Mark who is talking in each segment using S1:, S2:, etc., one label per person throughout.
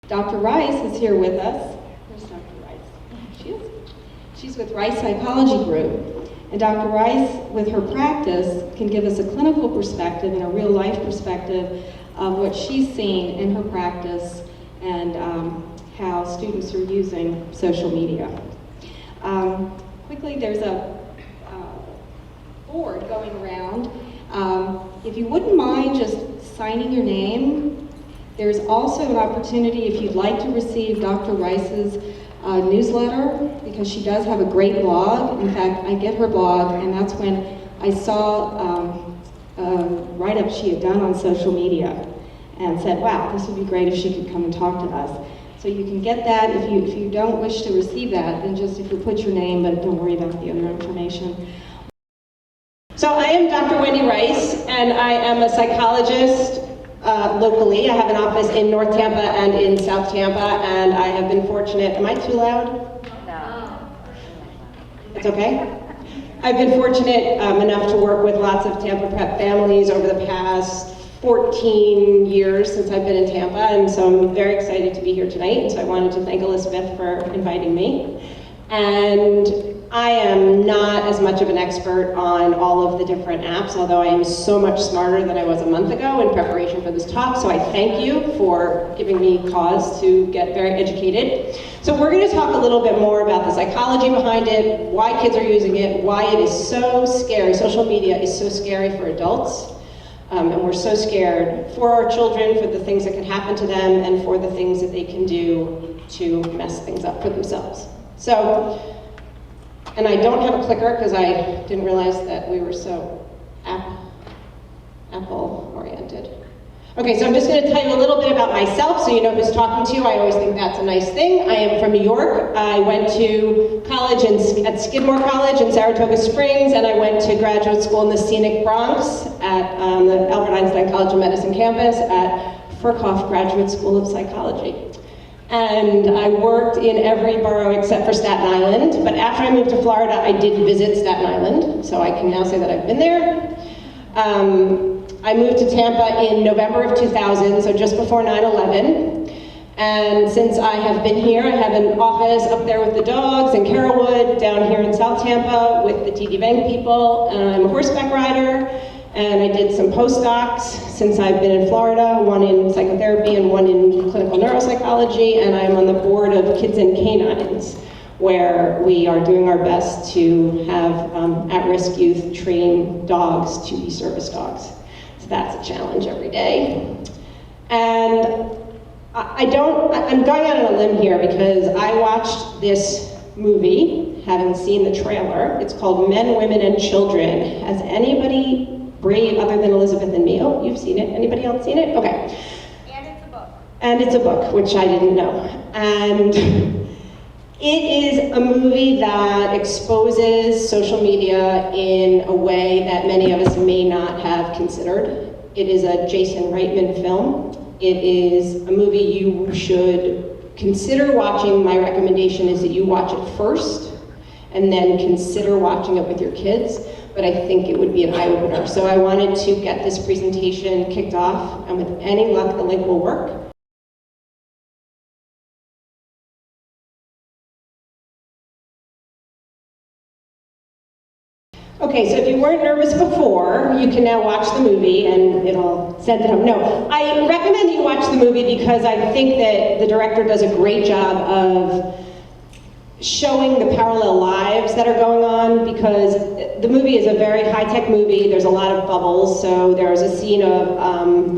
S1: Dr. Rice is here with us. Where's Dr. Rice? She is. She's with Rice Psychology Group. And Dr. Rice, with her practice, can give us a clinical perspective and a real-life perspective of what she's seen in her practice and how students are using social media. Quickly, there's a board going around. If you wouldn't mind just signing your name. There's also an opportunity if you'd like to receive Dr. Rice's newsletter, because she does have a great blog. In fact, I get her blog, and that's when I saw a write-up she had done on social media and said, wow, this would be great if she could come and talk to us. So you can get that. If you don't wish to receive that, then just if you put your name, but don't worry about the other information.
S2: So I am Dr. Wendy Rice, and I am a psychologist locally. I have an office in North Tampa and in South Tampa, and I have been fortunate. Am I too loud?
S3: No.
S2: It's okay? I've been fortunate enough to work with lots of Tampa Prep families over the past 14 years since I've been in Tampa, and so I'm very excited to be here tonight, and so I wanted to thank Elizabeth for inviting me. And I am not as much of an expert on all of the different apps, although I am so much smarter than I was a month ago in preparation for this talk, so I thank you for giving me cause to get very educated. So we're going to talk a little bit more about the psychology behind it, why kids are using it, why it is so scary. Social media is so scary for adults, and we're so scared for our children, for the things that can happen to them, and for the things that they can do to mess things up for themselves. So, and I don't have a clicker because I didn't realize that we were so Apple-oriented. Okay, so I'm just going to tell you a little bit about myself so you know who's talking to you. I always think that's a nice thing. I am from New York. I went to college at Skidmore College in Saratoga Springs, and I went to graduate school in the scenic Bronx at the Albert Einstein College of Medicine campus at Furkhoff Graduate School of Psychology. And I worked in every borough except for Staten Island, but after I moved to Florida, I did visit Staten Island, so I can now say that I've been there. I moved to Tampa in November of 2000, so just before 9/11. And since I have been here, I have an office up there with the dogs in Carrollwood, down here in South Tampa with the TD Bank people, and I'm a horseback rider. And I did some postdocs since I've been in Florida, one in psychotherapy and one in clinical neuropsychology, and I'm on the board of Kids and Canines, where we are doing our best to have at-risk youth train dogs to be service dogs. So that's a challenge every day. And I'm going out on a limb here because I watched this movie, having seen the trailer. It's called Men, Women, and Children. Has anybody brave other than Elizabeth and me? Oh, you've seen it. Anybody else seen it? Okay.
S3: And it's a book.
S2: And it's a book, which I didn't know. And it is a movie that exposes social media in a way that many of us may not have considered. It is a Jason Reitman film. It is a movie you should consider watching. My recommendation is that you watch it first and then consider watching it with your kids. But I think it would be an eye-opener. So I wanted to get this presentation kicked off, and with any luck, the link will work. Okay, so if you weren't nervous before, you can now watch the movie and it'll send it home. No, I recommend you watch the movie because I think that the director does a great job of showing the parallel lives that are going on, because the movie is a very high-tech movie. There's a lot of bubbles. So there's a scene of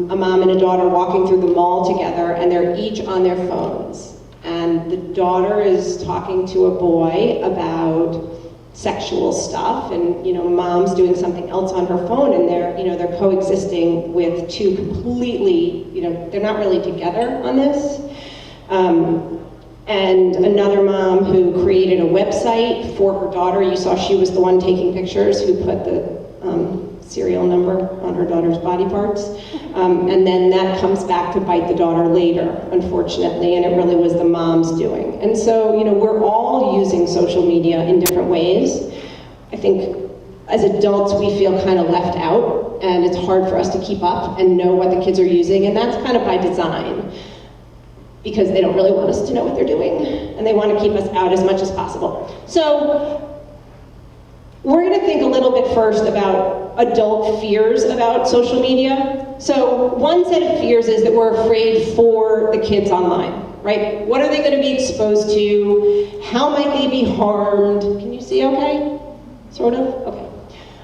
S2: a mom and a daughter walking through the mall together, and they're each on their phones. And the daughter is talking to a boy about sexual stuff, and mom's doing something else on her phone, and they're coexisting with two completely, they're not really together on this. And another mom who created a website for her daughter. You saw she was the one taking pictures, who put the serial number on her daughter's body parts. And then that comes back to bite the daughter later, unfortunately, and it really was the mom's doing. And so, we're all using social media in different ways. I think as adults, we feel kind of left out, and it's hard for us to keep up and know what the kids are using, and that's kind of by design. because they don't really want us to know what they're doing, and they want to keep us out as much as possible. So we're going to think a little bit first about adult fears about social media. So one set of fears is that we're afraid for the kids online, right? What are they going to be exposed to? How might they be harmed? Can you see okay? Sort of? Okay.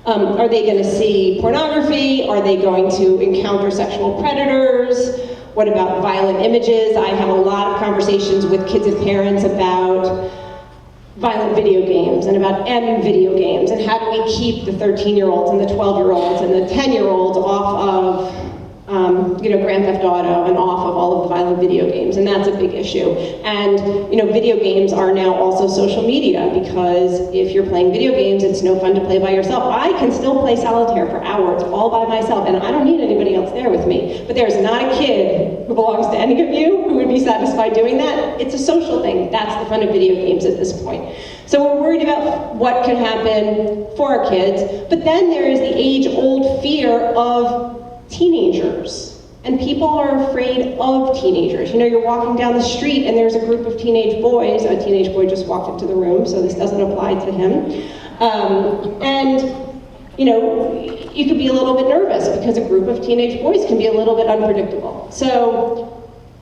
S2: Are they going to see pornography? Are they going to encounter sexual predators? What about violent images? I have a lot of conversations with kids and parents about violent video games and about M video games and how do we keep the 13-year-olds and the 12-year-olds and the 10-year-olds off of Grand Theft Auto and off of all of the violent video games, and that's a big issue. And video games are now also social media, because if you're playing video games, it's no fun to play by yourself. I can still play solitaire for hours all by myself, and I don't need anybody else there with me. But there's not a kid who belongs to any of you who would be satisfied doing that. It's a social thing. That's the fun of video games at this point. So we're worried about what could happen for our kids, but then there is the age-old fear of teenagers. And people are afraid of teenagers. You're walking down the street and there's a group of teenage boys. A teenage boy just walked into the room, so this doesn't apply to him. You could be a little bit nervous because a group of teenage boys can be a little bit unpredictable. So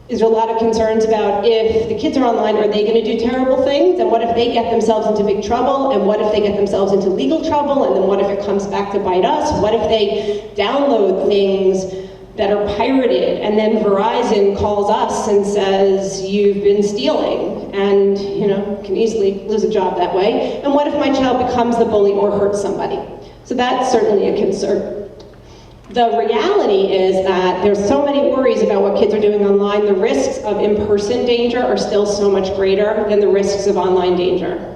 S2: there's a lot of concerns about if the kids are online, are they going to do terrible things? And what if they get themselves into big trouble? And what if they get themselves into legal trouble? And then what if it comes back to bite us? What if they download things that are pirated, and then Verizon calls us and says, you've been stealing, and can easily lose a job that way. And what if my child becomes the bully or hurts somebody? So that's certainly a concern. The reality is that there's so many worries about what kids are doing online. The risks of in-person danger are still so much greater than the risks of online danger.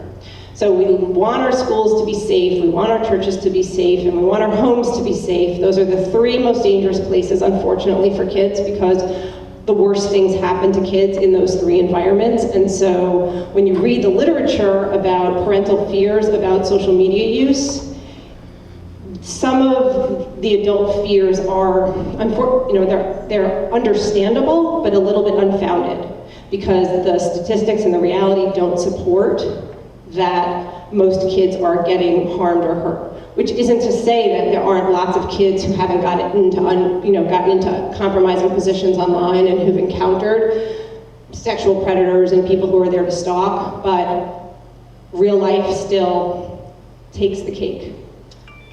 S2: So we want our schools to be safe, we want our churches to be safe, and we want our homes to be safe. Those are the three most dangerous places, unfortunately, for kids, because the worst things happen to kids in those three environments. And so when you read the literature about parental fears about social media use, some of the adult fears are, they're understandable, but a little bit unfounded, because the statistics and the reality don't support that most kids are getting harmed or hurt. Which isn't to say that there aren't lots of kids who haven't gotten into compromising positions online and who've encountered sexual predators and people who are there to stalk, but real life still takes the cake.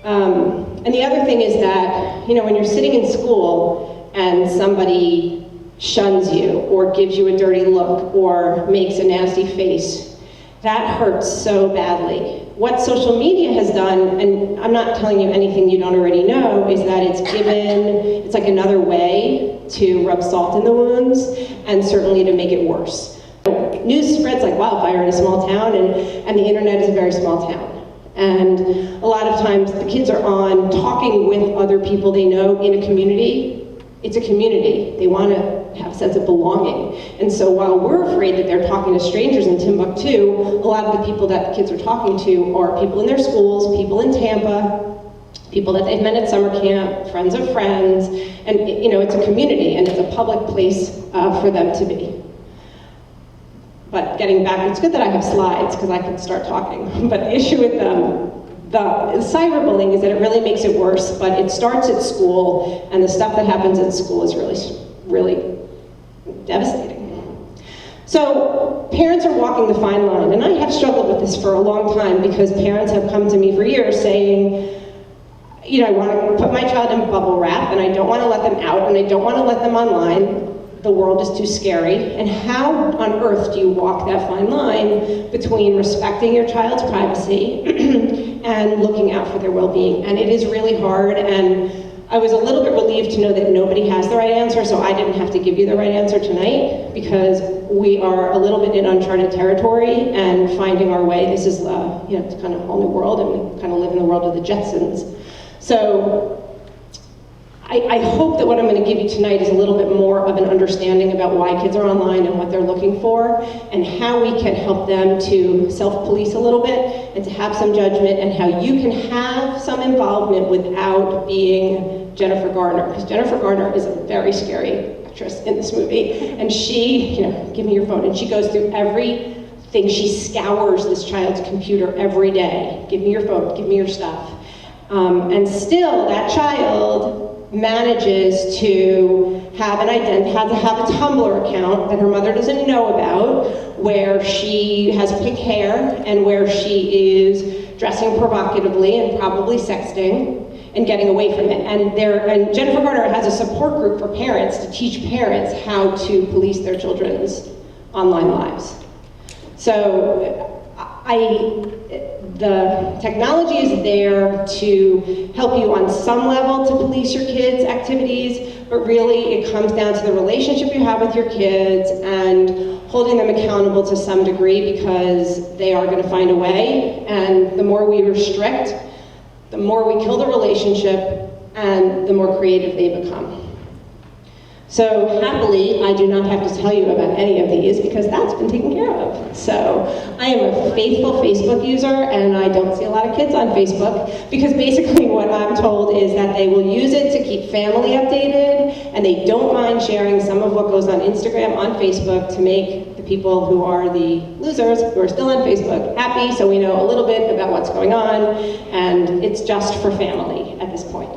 S2: And the other thing is that, when you're sitting in school and somebody shuns you or gives you a dirty look or makes a nasty face, that hurts so badly. What social media has done, and I'm not telling you anything you don't already know, is that it's like another way to rub salt in the wounds, and certainly to make it worse. News spreads like wildfire in a small town, and the internet is a very small town. And a lot of times the kids are on talking with other people they know in a community. It's a community. They want to have a sense of belonging. And so while we're afraid that they're talking to strangers in Timbuktu, a lot of the people that the kids are talking to are people in their schools, people in Tampa, people that they've met at summer camp, friends of friends, and it's a community and it's a public place for them to be. But getting back, it's good that I have slides because I can start talking. But the issue with the cyberbullying is that it really makes it worse, but it starts at school, and the stuff that happens at school is really devastating. So parents are walking the fine line, and I have struggled with this for a long time because parents have come to me for years saying, I want to put my child in bubble wrap, and I don't want to let them out, and I don't want to let them online. The world is too scary. And how on earth do you walk that fine line between respecting your child's privacy and looking out for their well-being? And it is really hard, and I was a little bit relieved to know that nobody has the right answer, so I didn't have to give you the right answer tonight, because we are a little bit in uncharted territory and finding our way. This is, it's kind of a whole new world, and we kind of live in the world of the Jetsons. So I hope that what I'm going to give you tonight is a little bit more of an understanding about why kids are online and what they're looking for, and how we can help them to self-police a little bit and to have some judgment, and how you can have some involvement without being Jennifer Garner, because Jennifer Garner is a very scary actress in this movie, and she, give me your phone, and she goes through everything. She scours this child's computer every day. Give me your phone, give me your stuff. And still, that child manages to have a Tumblr account that her mother doesn't know about, where she has pink hair and where she is dressing provocatively and probably sexting and getting away from it. And Jennifer Garner has a support group for parents to teach parents how to police their children's online lives. So the technology is there to help you on some level to police your kids' activities, but really it comes down to the relationship you have with your kids and holding them accountable to some degree, because they are going to find a way, and the more we restrict, the more we kill the relationship, and the more creative they become. So happily, I do not have to tell you about any of these because that's been taken care of. So I am a faithful Facebook user, and I don't see a lot of kids on Facebook, because basically what I'm told is that they will use it to keep family updated, and they don't mind sharing some of what goes on Instagram, on Facebook, to make the people who are the losers, who are still on Facebook, happy, so we know a little bit about what's going on, and it's just for family at this point.